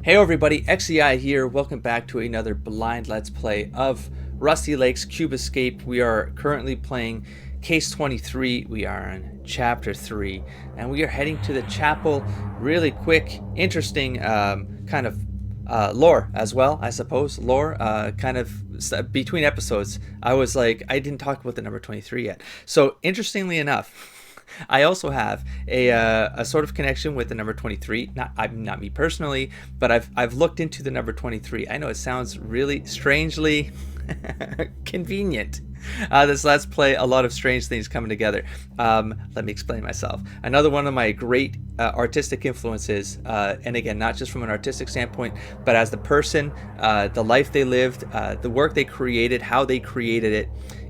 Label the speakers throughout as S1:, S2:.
S1: Hey everybody, XEI here. Welcome back to another blind Let's Play of Rusty Lake's Cube Escape. We are currently playing Case 23. We are on Chapter 3, and we are heading to the chapel. Really quick, interesting kind of lore as well, I suppose. Lore, between episodes, I was like, I didn't talk about the number 23 yet. So, interestingly enough, I also have a sort of connection with the number 23. Not me personally, but I've looked into the number 23. I know it sounds really strangely convenient. This Let's Play, a lot of strange things coming together. Let me explain myself. Another one of my great artistic influences, and again, not just from an artistic standpoint, but as the person, the life they lived, the work they created, how they created it.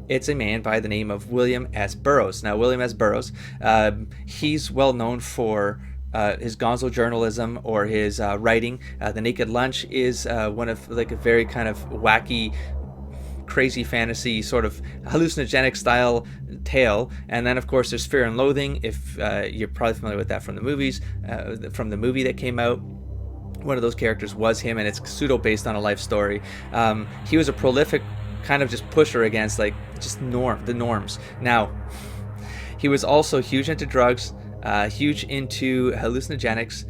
S1: It's a man by the name of William S. Burroughs. Now, William S. Burroughs, he's well known for his gonzo journalism or his writing. The Naked Lunch is one of like a very kind of wacky, crazy fantasy sort of hallucinogenic style tale. And then, of course, there's Fear and Loathing. If you're probably familiar with that from the movies, from the movie that came out. One of those characters was him, and it's pseudo based on a life story. He was a prolific kind of just pusher against like just the norms. Now, he was also huge into drugs, huge into hallucinogenics.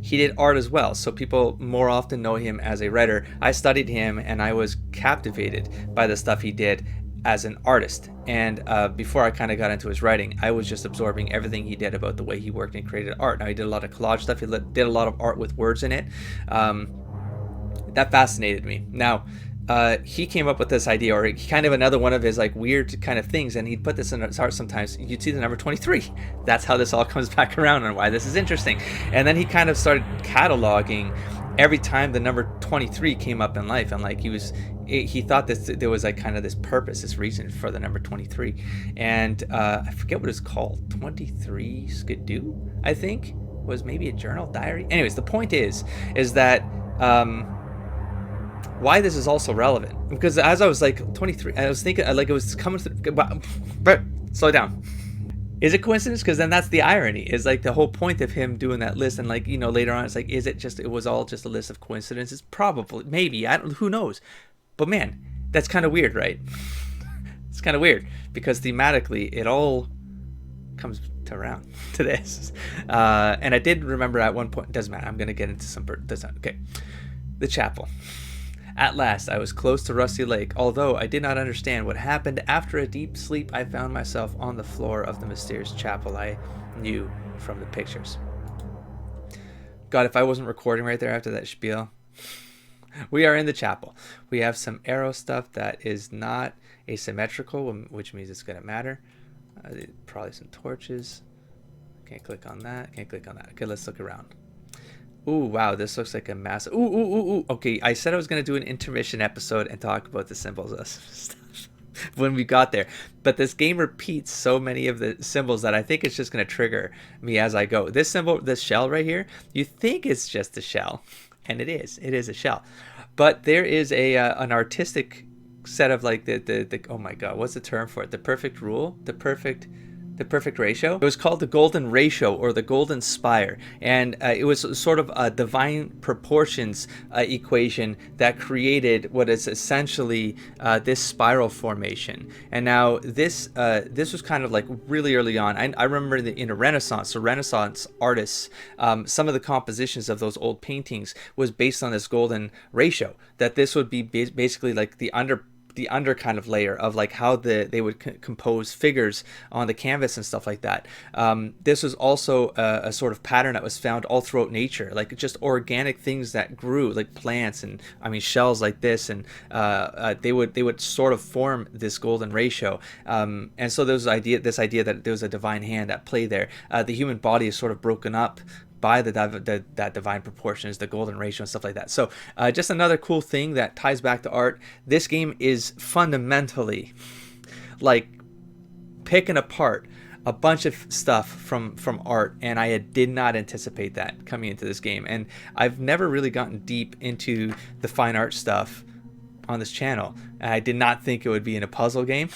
S1: He did art as well, so people more often know him as a writer. I studied him and I was captivated by the stuff he did as an artist. And before I kind of got into his writing, I was just absorbing everything he did about the way he worked and created art. Now, he did a lot of collage stuff. He did a lot of art with words in it. That fascinated me. Now, he came up with this idea, or kind of another one of his like weird kind of things, and he'd put this in his art sometimes. You'd see the number 23. That's how this all comes back around and why this is interesting. And then he kind of started cataloging every time the number 23 came up in life, and like he thought that there was like kind of this purpose, this reason for the number 23. And I forget what it's called, 23 Skidoo, I think, was maybe a journal, diary. Anyways, the point is that why this is also relevant, because as I was like 23, I was thinking like it was coming through, but slow down. Is it coincidence? Because then that's the irony, is like the whole point of him doing that list, and like, you know, later on it's like, it was all just a list of coincidences? Probably, maybe, who knows. But man, that's kind of weird, right? It's kind of weird because thematically it all comes around to this. And I did remember at one point, doesn't matter, I'm gonna get into some okay, the chapel. At last, I was close to Rusty Lake. Although I did not understand what happened, after a deep sleep, I found myself on the floor of the mysterious chapel I knew from the pictures. God, if I wasn't recording right there after that spiel. We are in the chapel. We have some arrow stuff that is not asymmetrical, which means it's going to matter. Probably some torches. Can't click on that. Can't click on that. Okay, let's look around. Ooh, wow, this looks like a massive... Ooh. Okay, I said I was going to do an intermission episode and talk about the symbols of stuff when we got there. But this game repeats so many of the symbols that I think it's just going to trigger me as I go. This symbol, this shell right here, you think it's just a shell. And it is. It is a shell. But there is an artistic set of like the oh my God, what's the term for it? The perfect rule? The perfect ratio. It was called the golden ratio, or the golden spire, and it was sort of a divine proportions equation that created what is essentially this spiral formation. And now this was kind of like really early on. I remember in a Renaissance, so Renaissance artists, some of the compositions of those old paintings was based on this golden ratio, that this would be basically like the under kind of layer of like how they would compose figures on the canvas and stuff like that. This was also a sort of pattern that was found all throughout nature, like just organic things that grew, like plants and shells like this, and they would sort of form this golden ratio. And so there was this idea that there was a divine hand at play there. The human body is sort of broken up by that divine proportions, the golden ratio and stuff like that. So just another cool thing that ties back to art. This game is fundamentally like picking apart a bunch of stuff from art, and I did not anticipate that coming into this game. And I've never really gotten deep into the fine art stuff on this channel. I did not think it would be in a puzzle game.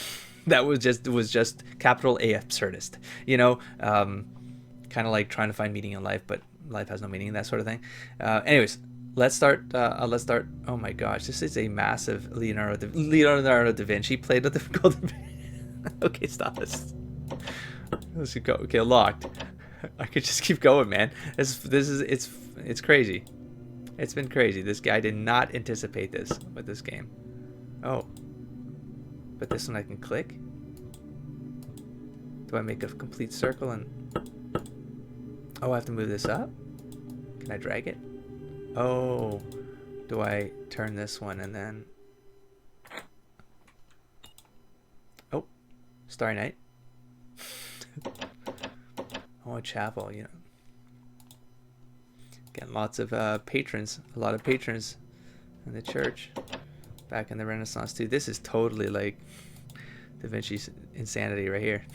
S1: That was just capital A absurdist, you know. Kind of like trying to find meaning in life, but life has no meaning, that sort of thing. Anyways, Let's start. Let's start. Oh my gosh, this is a massive Leonardo da Vinci played with the golden. Okay, stop this. Let's go. Okay, locked. I could just keep going, man. It's crazy. It's been crazy. This guy did not anticipate this with this game. Oh, but this one I can click. Do I make a complete circle and? Oh, I have to move this up. Can I drag it? Oh, do I turn this one and then? Oh, Starry Night. Oh, a chapel, you know. Again, lots of patrons, a lot of patrons in the church back in the Renaissance too. This is totally like Da Vinci's insanity right here.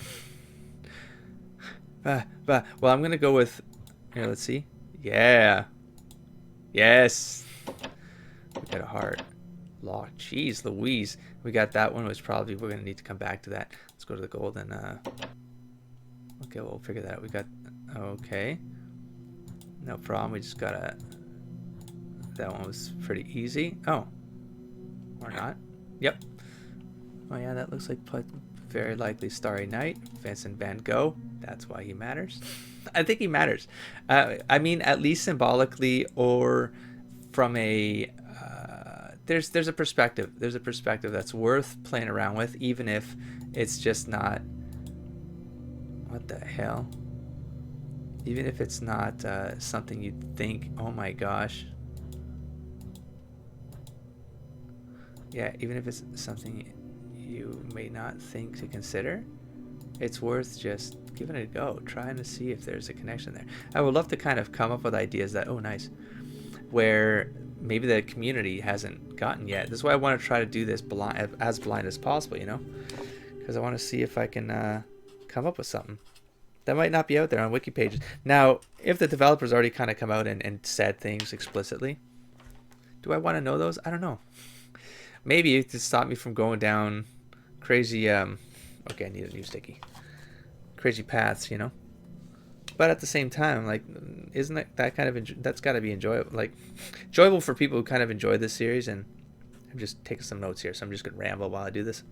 S1: Well, I'm gonna go with. Here, let's see. Yeah. Yes. We got a heart. Law. Jeez Louise. We got that one, which probably we're going to need to come back to that. Let's go to the gold and, okay, we'll figure that out. We got, okay. No problem. We just got to, that one was pretty easy. Oh. Or not. Yep. Oh, yeah, that looks like very likely Starry Night. Vincent van Gogh. That's why he matters. I think he matters. I mean, at least symbolically, or from a there's a perspective. There's a perspective that's worth playing around with, even if it's just not. What the hell? Even if it's not something you'd think, oh my gosh. Yeah, even if it's something you may not think to consider, it's worth just giving it a go, trying to see if there's a connection there. I would love to kind of come up with ideas that, oh nice, where maybe the community hasn't gotten yet. This is why I want to try to do this as blind as possible, you know, because I want to see if I can come up with something that might not be out there on wiki pages. Now, if the developers already kind of come out and said things explicitly, do I want to know those? I don't know. Maybe to stop me from going down crazy okay, I need a new sticky. Crazy paths, you know. But at the same time, like, isn't that kind of that's got to be enjoyable, like enjoyable for people who kind of enjoy this series? And I'm just taking some notes here, so I'm just gonna ramble while I do this.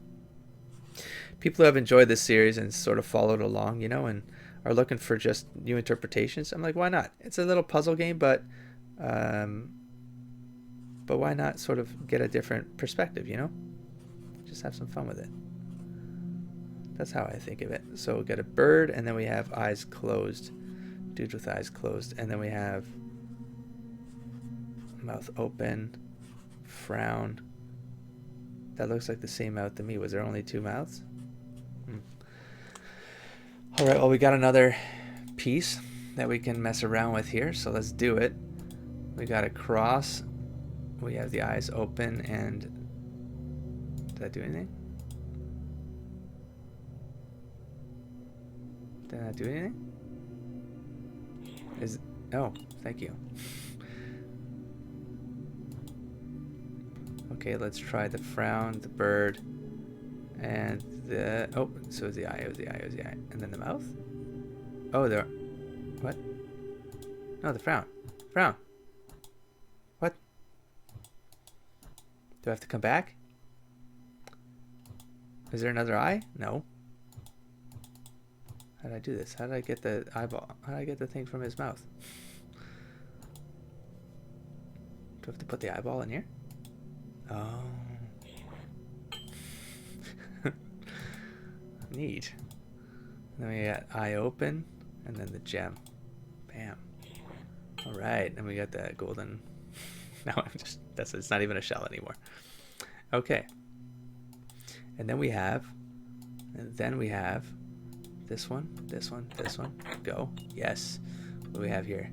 S1: People who have enjoyed this series and sort of followed along, you know, and are looking for just new interpretations. I'm like, why not? It's a little puzzle game, but why not sort of get a different perspective, you know? Just have some fun with it. That's how I think of it. So we got a bird, and then we have eyes closed. Dude with eyes closed. And then we have mouth open, frown. That looks like the same mouth to me. Was there only two mouths? All right, well, we got another piece that we can mess around with here. So let's do it. We got a cross. We have the eyes open, and did that do anything? Did that do anything? Oh, thank you. Okay, let's try the frown, the bird, and the, oh, so the eye, the eye, and then the mouth? Oh, there, what? No, the frown. What? Do I have to come back? Is there another eye? No. How did I do this? How did I get the eyeball? How did I get the thing from his mouth? Do I have to put the eyeball in here? Oh. Neat. And then we got eye open, and then the gem. Bam. All right, and we got that golden. Now I'm just, it's not even a shell anymore. Okay. And then we have this one, go. Yes. What do we have here?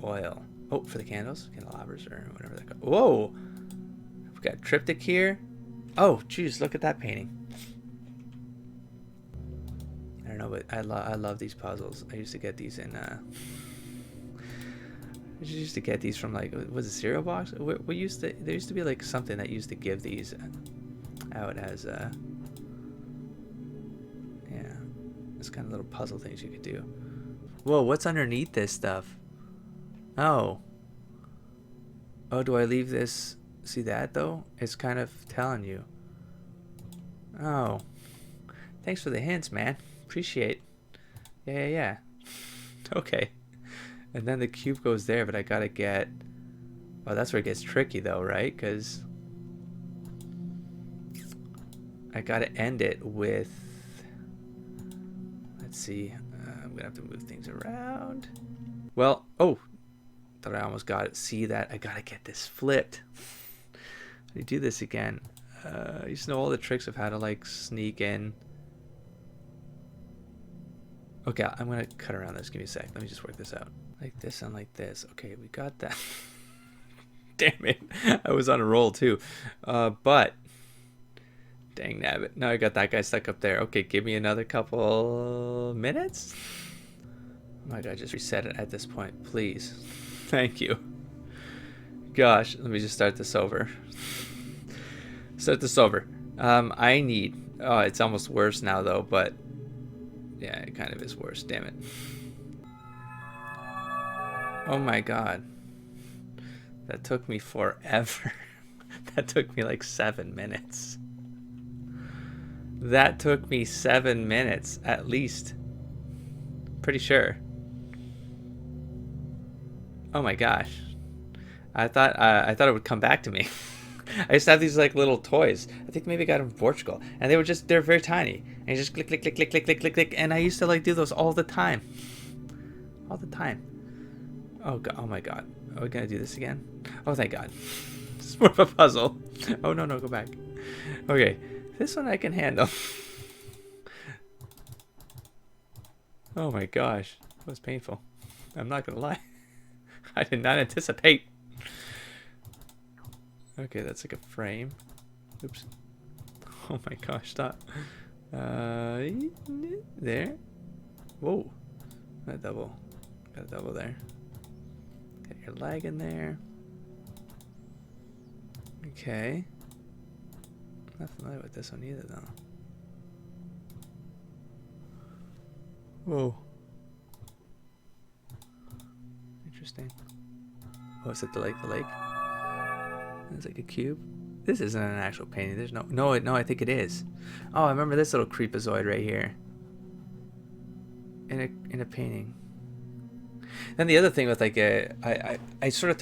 S1: Oil. Oh, for the candles, candelabras, or whatever that goes. Whoa. We've got triptych here. Oh, geez, look at that painting. I don't know, but I love these puzzles. I used to get these in I used to get these from, like, was it cereal box? There used to be like something that used to give these out as yeah, it's kind of little puzzle things you could do. Whoa, what's underneath this stuff? Oh, Oh, do I leave this? See that though? It's kind of telling you. Oh, thanks for the hints, man. Appreciate. Yeah. Okay. And then the cube goes there, but I gotta get... Oh, that's where it gets tricky though, right? Because I gotta end it with... Let's see. I'm gonna have to move things around. Well, oh, thought I almost got it. See that? I gotta get this flipped. You do this again. I used to know all the tricks of how to like sneak in. Okay, I'm gonna cut around this. Give me a sec. Let me just work this out. Like this and like this. Okay, we got that. Damn it. I was on a roll too. But dang nabbit. Now I got that guy stuck up there. Okay, give me another couple minutes. Oh my god, just reset it at this point, please. Thank you. Gosh, let me just start this over. I need... Oh, it's almost worse now though, but yeah, it kind of is worse. Damn it. Oh my god. That took me forever. That took me like 7 minutes. That took me 7 minutes at least. Pretty sure. Oh my gosh. I thought it would come back to me. I used to have these like little toys. I think maybe I got them from Portugal, and they're very tiny. And you just click, and I used to like do those all the time. All the time. Oh god. Oh my god. Are we gonna do this again? Oh thank god. It's more of a puzzle. Oh no, go back. Okay, this one I can handle. Oh my gosh, that was painful. I'm not gonna lie. I did not anticipate. Okay, that's like a frame. Oops. Oh my gosh, stop. There. Whoa. Got a double there. Get your leg in there. Okay. I'm not familiar with this one either though. Whoa. Interesting. Oh, is it the lake? It's like a cube. This isn't an actual painting. There's no, I think it is. Oh, I remember this little creepazoid right here. In a painting. Then the other thing with like I started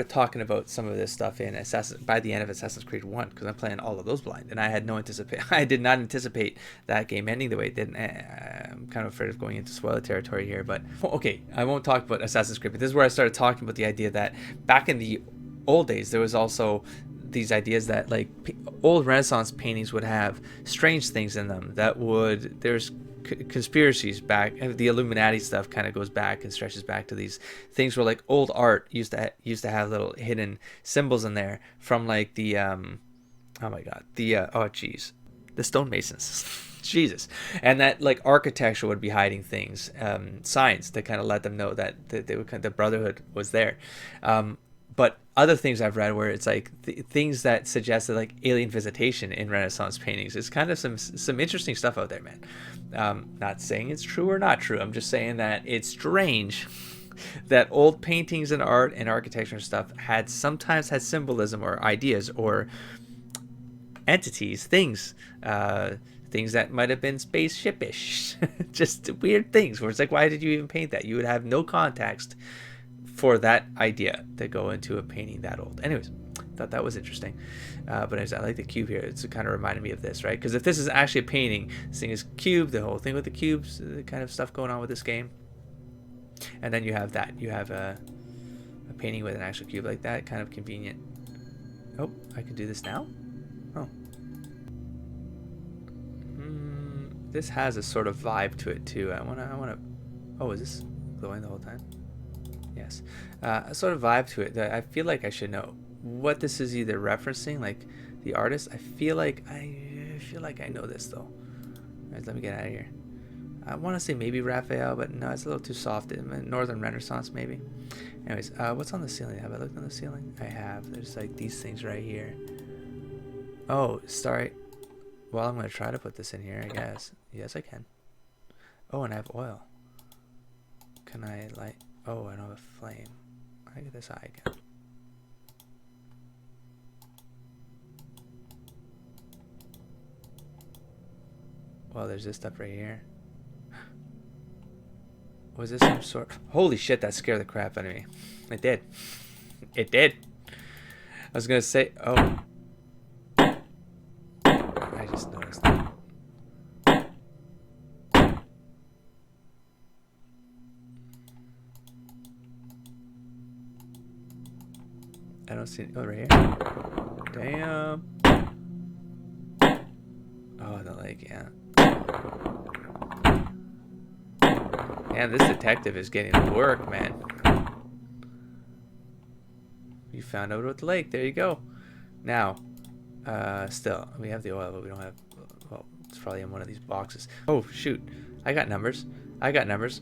S1: talking about some of this stuff in by the end of Assassin's Creed 1 because I'm playing all of those blind, and I did not anticipate that game ending the way it did. I'm kind of afraid of going into spoiler territory here, but okay, I won't talk about Assassin's Creed, but this is where I started talking about the idea that back in the old days there was also these ideas that like old Renaissance paintings would have strange things in them that would there's conspiracies back, and the Illuminati stuff kind of goes back and stretches back to these things where like old art used to have little hidden symbols in there from like the the stonemasons. Jesus. And that like architecture would be hiding things, signs that kind of let them know that the brotherhood was there. But other things I've read where it's like things that suggested like alien visitation in Renaissance paintings. It's kind of some interesting stuff out there, man. Not saying it's true or not true. I'm just saying that it's strange that old paintings and art and architecture and stuff sometimes had symbolism or ideas or entities, things that might have been spaceship-ish. Just weird things where it's like, why did you even paint that? You would have no context for that idea to go into a painting that old. Anyways, thought that was interesting. But I like the cube here. It's kind of reminded me of this, right? Because if this is actually a painting, this thing is cube, the whole thing with the cubes, the kind of stuff going on with this game. And then you have that. You have a painting with an actual cube like that. Kind of convenient. Oh, I can do this now? Oh. This has a sort of vibe to it too. I wanna. Oh, is this glowing the whole time? Yes. A sort of vibe to it that I feel like I should know what this is either referencing, like the artist. I feel like I know this though. Alright, let me get out of here. I want to say maybe Raphael, but no, it's a little too soft. Northern Renaissance maybe. Anyways, what's on the ceiling? Have I looked on the ceiling? I have. There's like these things right here. Oh, sorry. Well, I'm gonna try to put this in here, I guess. Yes, I can. Oh, and I have oil. Can I light? Oh, I don't have a flame. I get this eye again. Well, there's this stuff right here. Was this some sort? Holy shit! That scared the crap out of me. It did. It did. I was gonna say. Oh. I just noticed that. I don't see it. Oh, right here. Damn. Oh, the leg, yeah. Man, this detective is getting to work, man. You found out with the lake. There you go. Now, still, we have the oil, but we don't have... Well, it's probably in one of these boxes. Oh, shoot. I got numbers. I got numbers.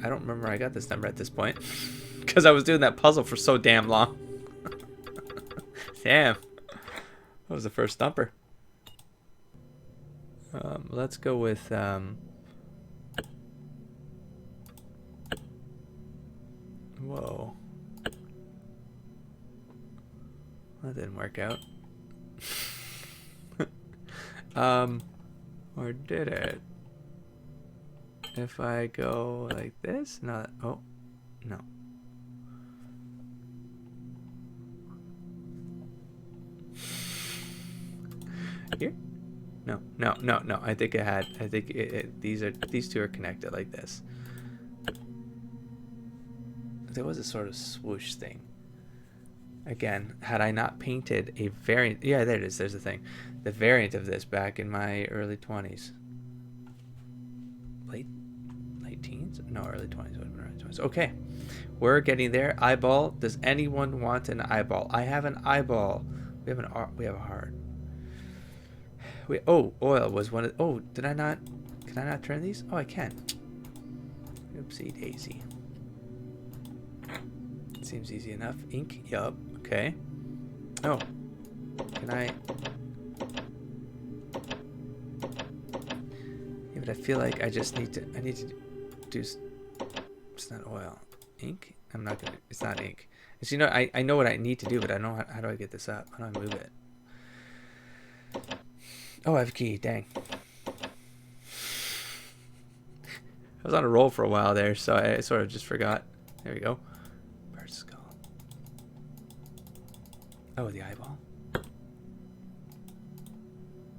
S1: I don't remember I got this number at this point. Because I was doing that puzzle for so damn long. Damn. That was the first stumper. Let's go with... Whoa. That didn't work out. Or did it? If I go like this? No. Oh, no. Here? No, no, no, no. I think it had. I think these two are connected like this. There was a sort of swoosh thing. Again, had I not painted a variant, yeah, there it is. There's the thing, the variant of this back in my early 20s, late teens, no, early 20s, early 20s. Okay, we're getting there. Eyeball. Does anyone want an eyeball? I have an eyeball. We have a heart. Oh, oil was one of. Oh, did I not? Can I not turn these? Oh, I can. Oopsie daisy. Seems easy enough. Ink. Yup. Okay. Oh. Can I? Yeah, but I feel like I just need to. I need to do. It's not oil. Ink. I'm not gonna. It's not ink. It's, you know, I know what I need to do, but I know how do I get this up? How do I move it? Oh, I have a key. Dang. I was on a roll for a while there, so I sort of just forgot. There we go. Bird skull. Oh, the eyeball.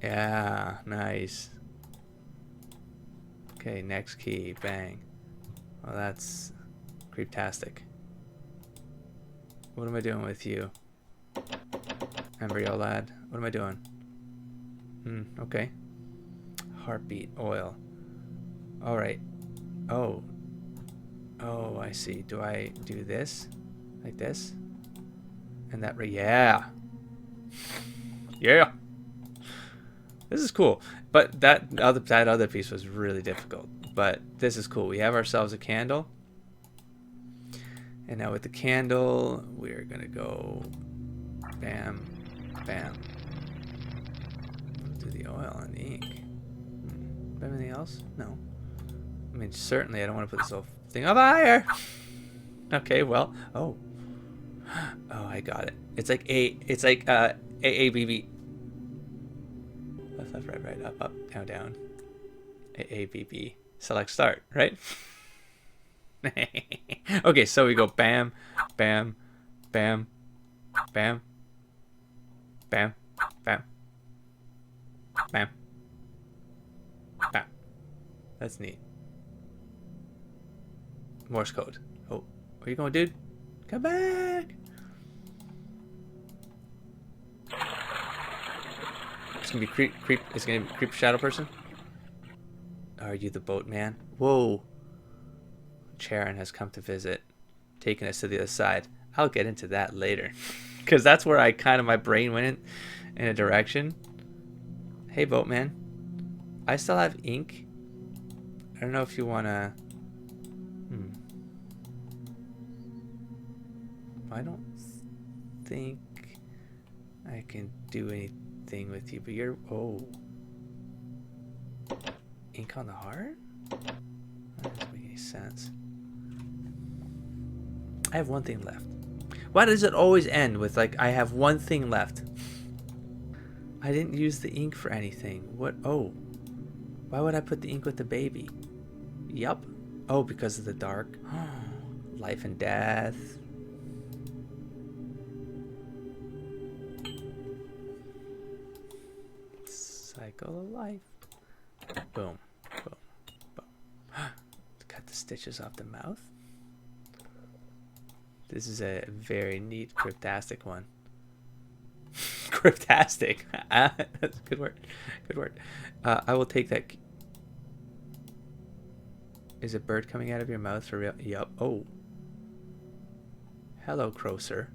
S1: Yeah, nice. Okay, next key. Bang. Well, that's creeptastic. What am I doing with you? Embryo lad. What am I doing? Okay. Heartbeat oil. All right. Oh. Oh, I see. Do I do this? Like this? And that, yeah. Yeah. This is cool. But that other piece was really difficult. But this is cool. We have ourselves a candle. And now with the candle, we're going to go bam, bam. Do the oil and the ink. Anything else? No. I mean, certainly I don't want to put this whole thing on fire. Okay, well, oh, I got it. It's like AABB. Left, left, right, right, up, up, down, down. AABB. Select start, right? Okay, so we go bam, bam, bam, bam, bam, bam, bam, bam. That's neat. Morse code. Oh, where you going, dude? Come back. It's gonna be creep. It's gonna be creep shadow person. Are you the boatman? Whoa. Charon has come to visit, taking us to the other side. I'll get into that later, because that's where I kind of my brain went in a direction. Hey, boatman. I still have ink. I don't know if you wanna. I don't think I can do anything with you, but you're ink on the heart? That doesn't make any sense. I have one thing left. Why does it always end with like I have one thing left? I didn't use the ink for anything. What? Oh. Why would I put the ink with the baby? Yup. Oh, because of the dark. Life and death. Cycle of life. Boom. Boom. Boom. Cut the stitches off the mouth. This is a very neat cryptastic one. Cryptastic. That's a good word. Good word. I will take that. Is a bird coming out of your mouth for real? Yup. Oh. Hello, Crocer.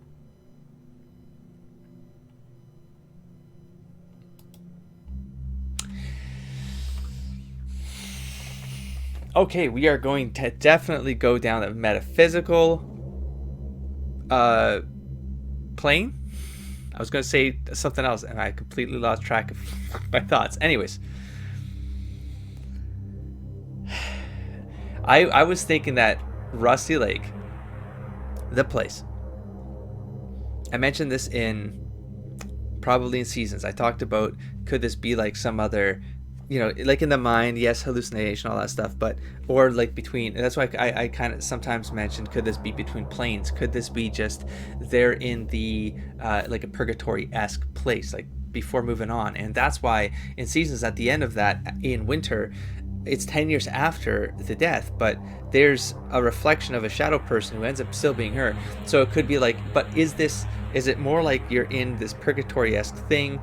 S1: Okay, we are going to definitely go down the metaphysical plane. I was going to say something else, and I completely lost track of my thoughts. Anyways, I was thinking that Rusty Lake, the place. I mentioned this probably in Seasons. I talked about, could this be like some other, like in the mind, yes, hallucination, all that stuff, but, or like between, that's why I kind of sometimes mentioned, could this be between planes? Could this be just they're in the, like a purgatory-esque place, like before moving on? And that's why in Seasons, at the end of that, in Winter, it's 10 years after the death, but there's a reflection of a shadow person who ends up still being her. So it could be like, but is it more like you're in this purgatory-esque thing,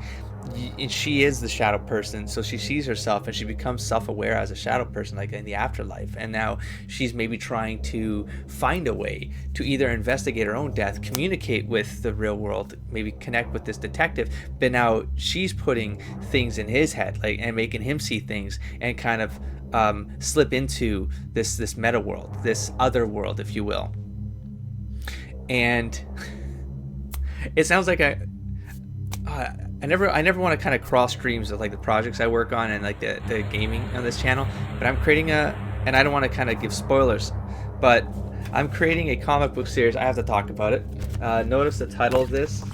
S1: and she is the shadow person, so she sees herself and she becomes self-aware as a shadow person, like in the afterlife, and now she's maybe trying to find a way to either investigate her own death, communicate with the real world, maybe connect with this detective, but now she's putting things in his head, like, and making him see things, and kind of slip into this meta world, this other world, if you will. And it sounds like I never want to kind of cross streams of like the projects I work on and like the gaming on this channel, but I'm creating and I don't want to kind of give spoilers, but I'm creating a comic book series. I have to talk about it. Notice the title of this.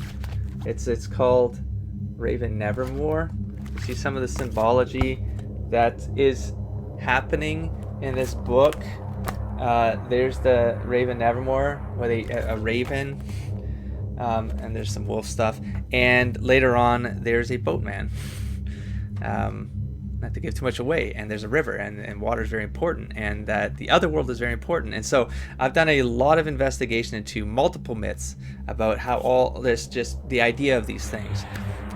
S1: It's called Raven Nevermore. You see some of the symbology that is happening in this book. There's the Raven Nevermore, where a raven. And there's some wolf stuff, and later on there's a boatman. Not to give too much away, and there's a river, and water is very important, and that the other world is very important. And so I've done a lot of investigation into multiple myths about how all this, just the idea of these things,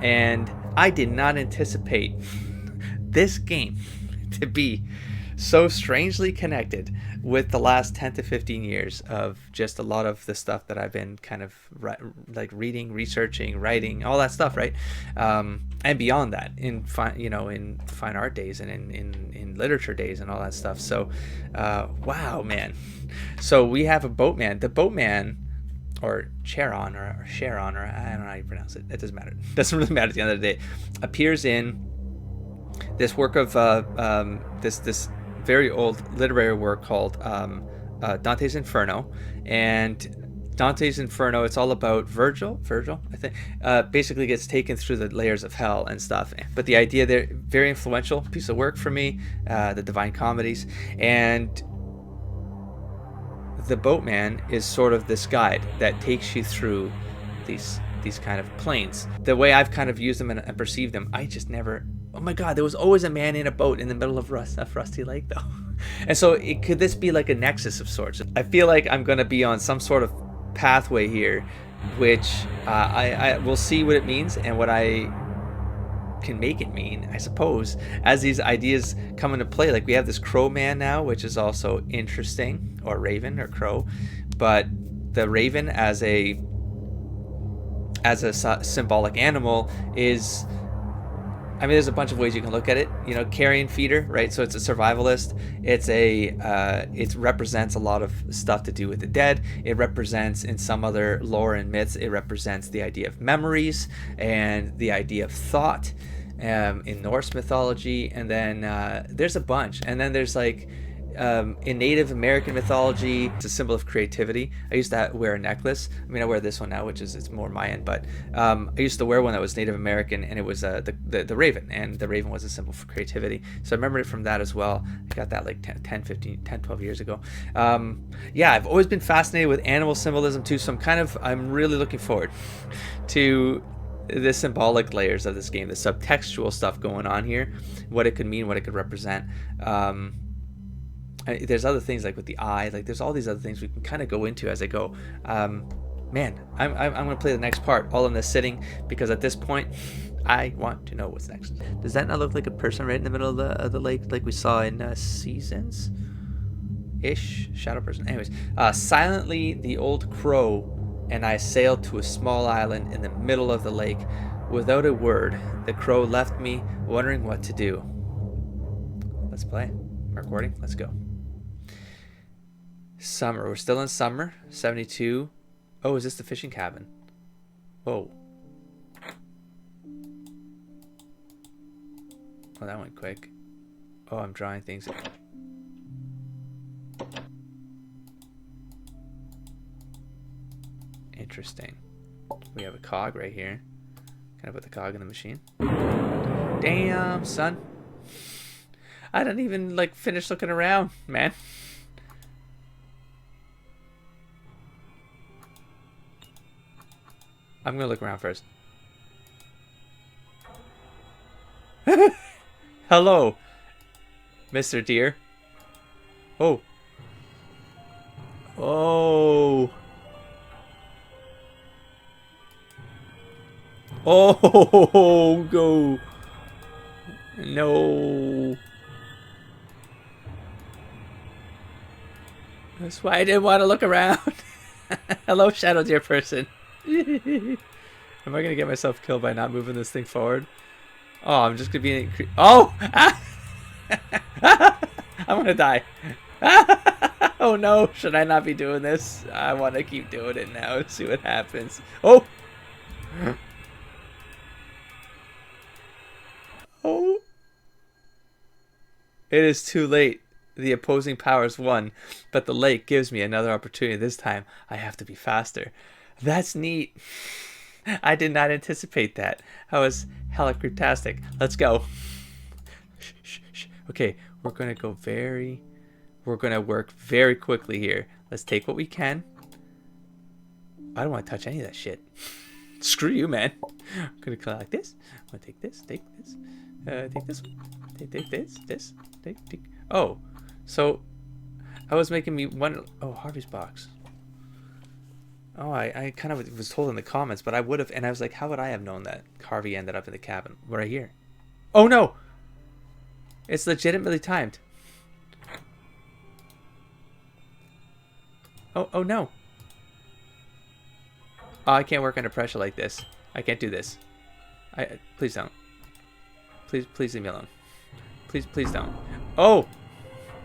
S1: and I did not anticipate this game to be so strangely connected with the last 10 to 15 years of just a lot of the stuff that I've been kind of like reading, researching, writing, all that stuff, right? And beyond that, in fine art days and in literature days and all that stuff. So, wow, man. So we have a boatman. The boatman, or Charon, or Charon, or I don't know how you pronounce it. It doesn't matter. It doesn't really matter at the end of the day. Appears in this work of this very old literary work called Dante's Inferno. And Dante's Inferno, it's all about Virgil, I think, basically gets taken through the layers of hell and stuff. But the idea there, very influential piece of work for me, the Divine Comedies. And the boatman is sort of this guide that takes you through these kind of planes. The way I've kind of used them and perceived them, I just never... Oh my God, there was always a man in a boat in the middle of Rusty Lake, though. And so could this be like a nexus of sorts? I feel like I'm going to be on some sort of pathway here, which I will see what it means and what I can make it mean, I suppose, as these ideas come into play. Like we have this crow man now, which is also interesting, or raven or crow, but the raven as a symbolic animal is... I mean, there's a bunch of ways you can look at it. Carrion feeder, right? So it's a survivalist. It represents a lot of stuff to do with the dead. It represents, in some other lore and myths, it represents the idea of memories and the idea of thought in Norse mythology. And then there's a bunch. And then there's like in Native American mythology, it's a symbol of creativity. I used to wear a necklace. I mean, I wear this one now, which is it's more Mayan, but I used to wear one that was Native American, and it was the raven, and the raven was a symbol for creativity. So I remembered it from that as well. I got that like 12 years ago. Yeah, I've always been fascinated with animal symbolism too, so I'm really looking forward to the symbolic layers of this game, the subtextual stuff going on here, what it could mean, what it could represent. There's other things like with the eye, like there's all these other things we can kind of go into as I go. Man, I'm gonna play the next part all in this sitting, because at this point I want to know what's next. Does that not look like a person right in the middle of the lake like we saw in Seasons ish? Shadow person. Anyways, silently the old crow and I sailed to a small island in the middle of the lake. Without a word, the crow left me wondering what to do. Let's play. Recording. Let's go. Summer. We're still in summer. 72. Oh, is this the fishing cabin? Whoa. Oh, that went quick. Oh, I'm drawing things. Interesting. We have a cog right here. Can I put the cog in the machine? Damn, son. I didn't even like finish looking around, man. I'm gonna look around first. Hello, Mr. Deer. Oh. Oh. Oh, go. No. That's why I didn't want to look around. Hello, shadow deer person. Am I going to get myself killed by not moving this thing forward? Oh, I'm just going to be... Oh! I'm going to die. Oh, no. Should I not be doing this? I want to keep doing it now and see what happens. Oh! Oh. It is too late. The opposing powers won, but the lake gives me another opportunity. This time, I have to be faster. That's neat. I did not anticipate that. That was hella cryptastic. Let's go. Shh, shh, shh. Okay, we're going to work very quickly here. Let's take what we can. I don't want to touch any of that shit. Screw you, man. I'm going to collect this. I'm going to take this, take this. Take this one. Take this. Take. Oh, so I was making me wonder. Oh, Harvey's box. Oh, I kind of was told in the comments, but I would have, and I was like, how would I have known that Harvey ended up in the cabin right here? Oh no, it's legitimately timed. Oh no. Oh, I can't work under pressure like this. I can't do this. Please don't. Please leave me alone. Please don't. Oh!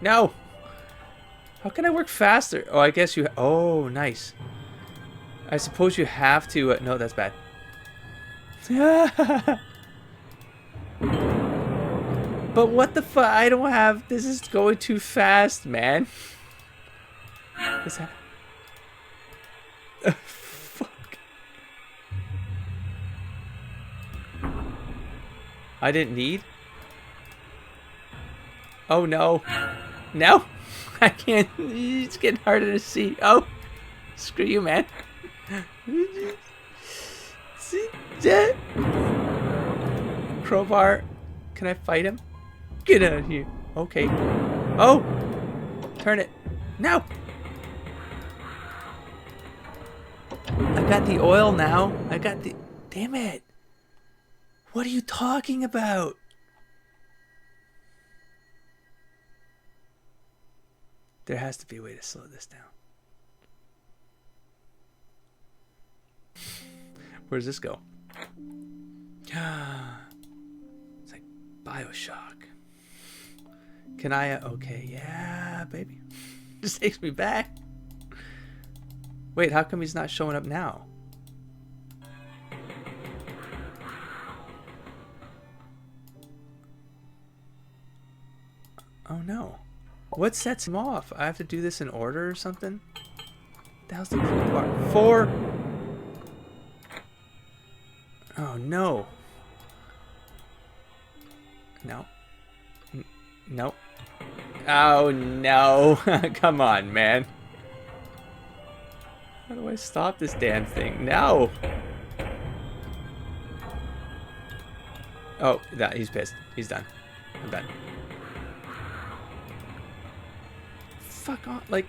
S1: No! How can I work faster? Oh, I guess you... Oh, nice. I suppose you have to... no, that's bad. But what the fuck? I don't have... This is going too fast, man. Is that... Fuck. I didn't need... Oh no. No! I can't. It's getting harder to see. Oh! Screw you, man. Crowbar. Can I fight him? Get out of here. Okay. Oh! Turn it. No! I got the oil now. I got the... Damn it. What are you talking about? There has to be a way to slow this down. Where does this go? It's like Bioshock. Can I... okay, yeah, baby. This takes me back. Wait, how come he's not showing up now? Oh no. What sets him off? I have to do this in order or something? The hell's the crowbar? 4. Oh no. No. No. Oh no. Come on, man. How do I stop this damn thing? No. Oh, he's pissed. He's done. I'm done. Fuck off. Like.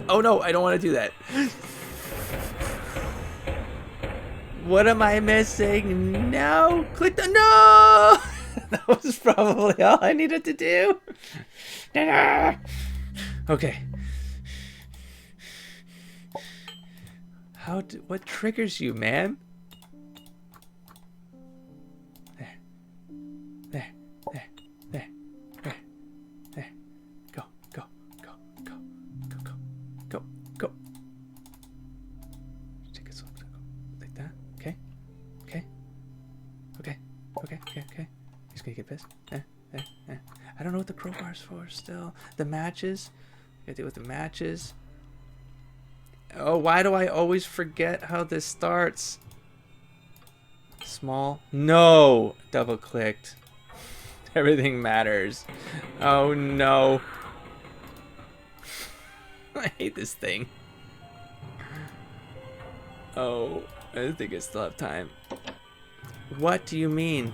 S1: Oh no, I don't want to do that. What am I missing? No. Click the no. That was probably all I needed to do. Okay. What triggers you, man? There. Go. Take it slow. Like that. Okay. He's gonna get pissed. There. I don't know what the crowbar's for still. The matches. Gotta deal with the matches. Oh, why do I always forget how this starts? Small. No! Double clicked. Everything matters. Oh no. I hate this thing. Oh, I think I still have time. What do you mean?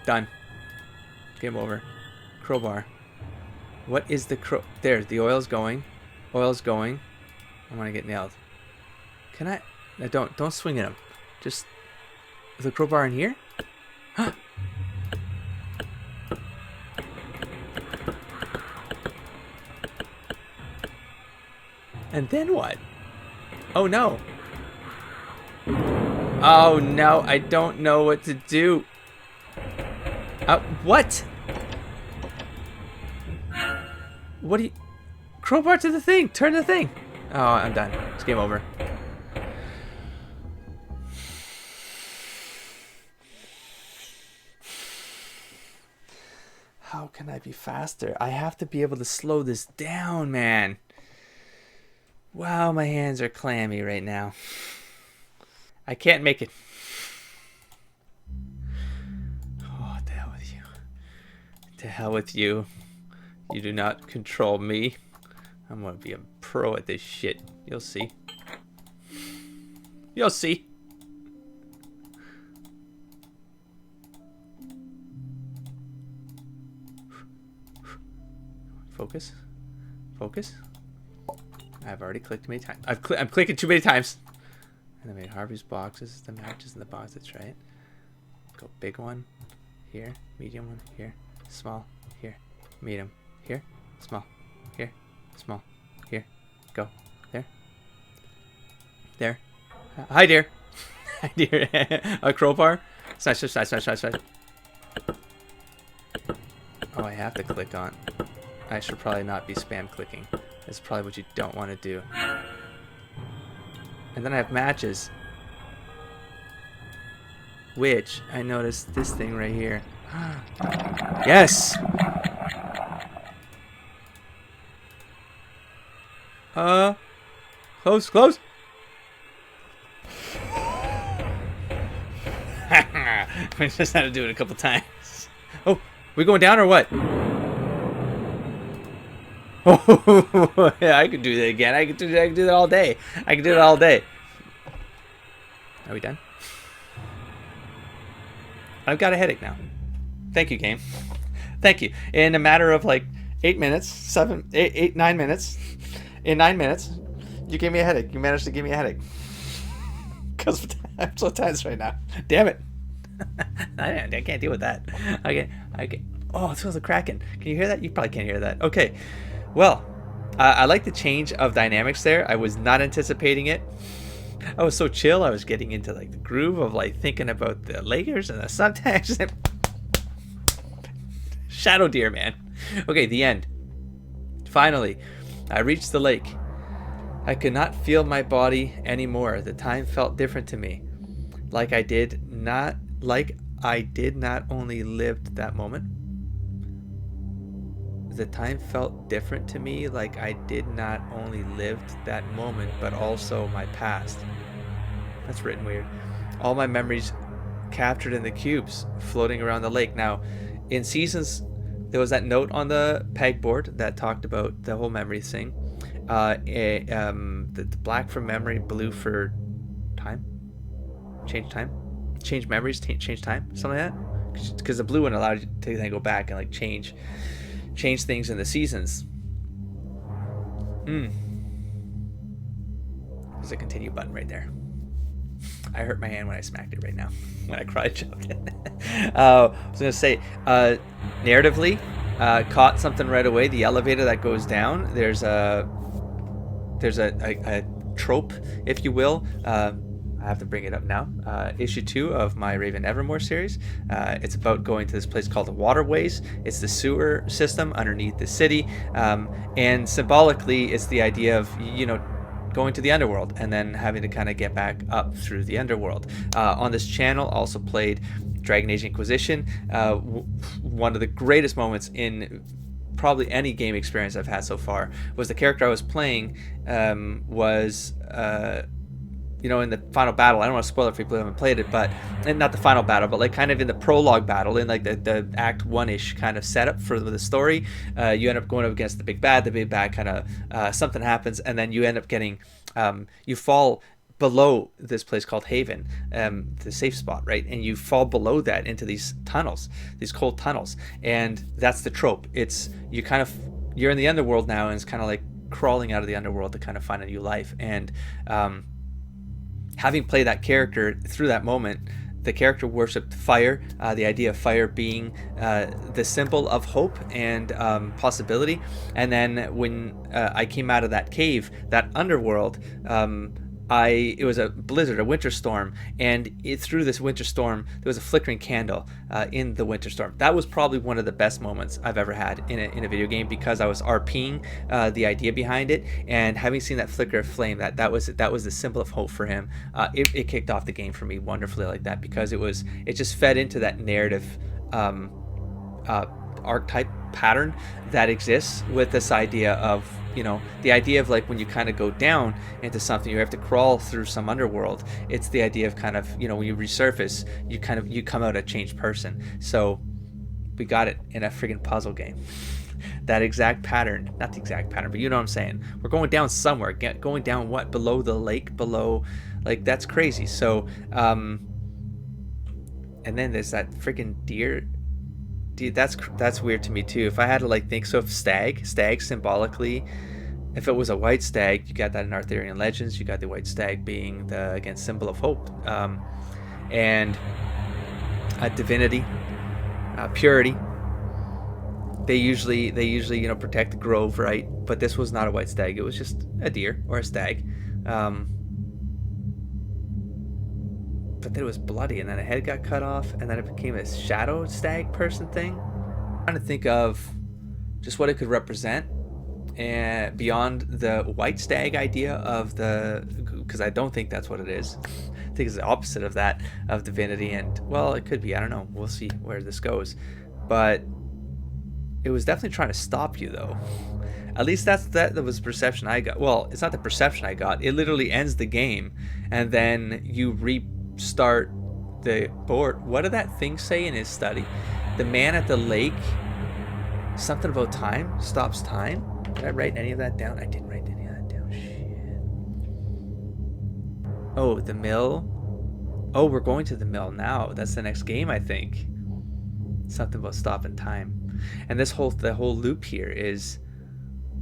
S1: Done. Game over. Crowbar. What is the there, the oil's going. Oil's going. I want to get nailed. Can I? No, don't swing at him. Just the crowbar in here? And then what? Oh no. Oh no, I don't know what to do. What? What do you... Crowbar to the thing! Turn the thing! Oh, I'm done. It's game over. How can I be faster? I have to be able to slow this down, man. Wow, my hands are clammy right now. I can't make it. Oh, to hell with you. To hell with you. You do not control me. I'm gonna be a pro at this shit. You'll see. You'll see. Focus. Focus. I've already clicked many times. I'm clicking too many times. And I made Harvey's boxes. The matches in the box. That's right. Go big one. Here. Medium one. Here. Small. Here. Medium. Here. Small. Here. Small. Here. Go. There. There. Hi, dear. Hi, dear. A crowbar. Smash. Oh, I have to click on. I should probably not be spam clicking. That's probably what you don't want to do. And then I have matches. Which, I noticed this thing right here. Yes! Close. I just had to do it a couple times. Oh, we going down or what? Oh, yeah, I could do that again. I could do that all day. I could do it all day. Are we done? I've got a headache now. Thank you, game. Thank you. In a matter of like 8 minutes, 9 minutes. In 9 minutes, you gave me a headache. You managed to give me a headache. Because I'm so tense right now. Damn it. I can't deal with that. Okay. Oh, it feels like cracking. Can you hear that? You probably can't hear that. Okay. Well, I like the change of dynamics there. I was not anticipating it. I was so chill. I was getting into like the groove of like thinking about the Lakers and the subtext. Shadow deer, man. Okay, the end. Finally, I reached the lake. I could not feel my body anymore. The time felt different to me. Like I did not I did not only lived that moment, the time felt different to me. Like I did not only lived that moment, but also my past. That's written weird. All my memories captured in the cubes floating around the lake. Now, in Seasons, there was that note on the pegboard that talked about the whole memory thing. The black for memory, blue for time, change memories, change time, something like that. Because the blue one allowed you to then go back and like change things in the seasons. There's a continue button right there. I hurt my hand when I smacked it right now. When I cried jumped in. I was gonna say, narratively, caught something right away. The elevator that goes down. There's a trope, if you will. I have to bring it up now. Issue 2 of my Raven Evermore series. It's about going to this place called the Waterways. It's the sewer system underneath the city, and symbolically, it's the idea of going to the underworld and then having to kind of get back up through the underworld. On this channel, also played Dragon Age Inquisition. One of the greatest moments in probably any game experience I've had so far was the character I was playing was in the final battle. I don't want to spoil it for people who haven't played it, but and not the final battle, but like kind of in the prologue battle, in like the Act 1-ish kind of setup for the story. You end up going up against the big bad. The big bad kind of something happens, and then you end up getting you fall below this place called Haven, the safe spot, right? And you fall below that into these tunnels, these cold tunnels, and that's the trope. It's you're in the underworld now, and it's kind of like crawling out of the underworld to kind of find a new life. And having played that character through that moment, the character worshipped fire, the idea of fire being the symbol of hope and possibility. And then when I came out of that cave, that underworld, it was a blizzard, a winter storm, and through this winter storm there was a flickering candle in the winter storm. That was probably one of the best moments I've ever had in a video game, because I was RPing the idea behind it, and having seen that flicker of flame, that was the symbol of hope for him. It kicked off the game for me wonderfully like that, because it just fed into that narrative archetype pattern that exists with this idea of the idea of like when you kind of go down into something, you have to crawl through some underworld. It's the idea of kind of when you resurface, you come out a changed person. So we got it in a friggin' puzzle game. That exact pattern, not the exact pattern, but you know what I'm saying. We're going down somewhere. Going down what? Below the lake, below, like, that's crazy. So and then there's that friggin' deer. Dude, that's weird to me too. If I had to like think, so if stag symbolically, if it was a white stag, you got that in Arthurian legends. You got the white stag being the, again, symbol of hope, and divinity, purity. They usually protect the grove, right? But this was not a white stag. It was just a deer or a stag. But then it was bloody, and then a head got cut off, and then it became a shadow stag person thing. I'm trying to think of just what it could represent, and beyond the white stag idea of because I don't think that's what it is. I think it's the opposite of that, of divinity, and well, it could be. I don't know. We'll see where this goes. But it was definitely trying to stop you, though. At least that was the perception I got. Well, it's not the perception I got. It literally ends the game, and then you restart the board. What did that thing say in his study? The man at the lake, something about time, stops time. Did I write any of that down? I didn't write any of that down. Shit. Oh, the mill. Oh, we're going to the mill now. That's the next game, I think. Something about stopping time. And the whole loop here is,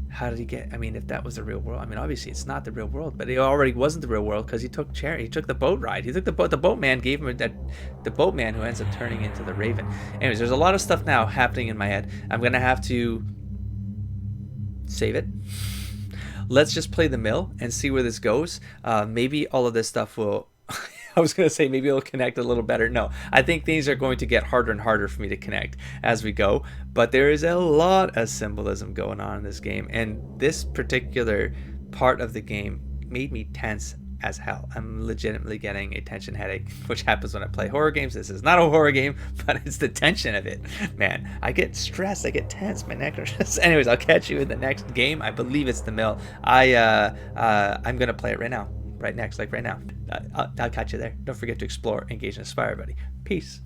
S1: how did he get? I mean, if that was the real world, I mean, obviously it's not the real world, but it already wasn't the real world because he took the boat ride. He took the boatman gave him the boatman who ends up turning into the Raven. Anyways, there's a lot of stuff now happening in my head. I'm gonna have to save it. Let's just play the mill and see where this goes. Maybe all of this stuff will. I was going to say maybe it'll connect a little better. No, I think things are going to get harder and harder for me to connect as we go. But there is a lot of symbolism going on in this game. And this particular part of the game made me tense as hell. I'm legitimately getting a tension headache, which happens when I play horror games. This is not a horror game, but it's the tension of it. Man, I get stressed. I get tense. My neck hurts. Anyways, I'll catch you in the next game. I believe it's the mill. I'm gonna play it right now, right next, like right now. I'll catch you there. Don't forget to explore, engage, and inspire, buddy. Peace.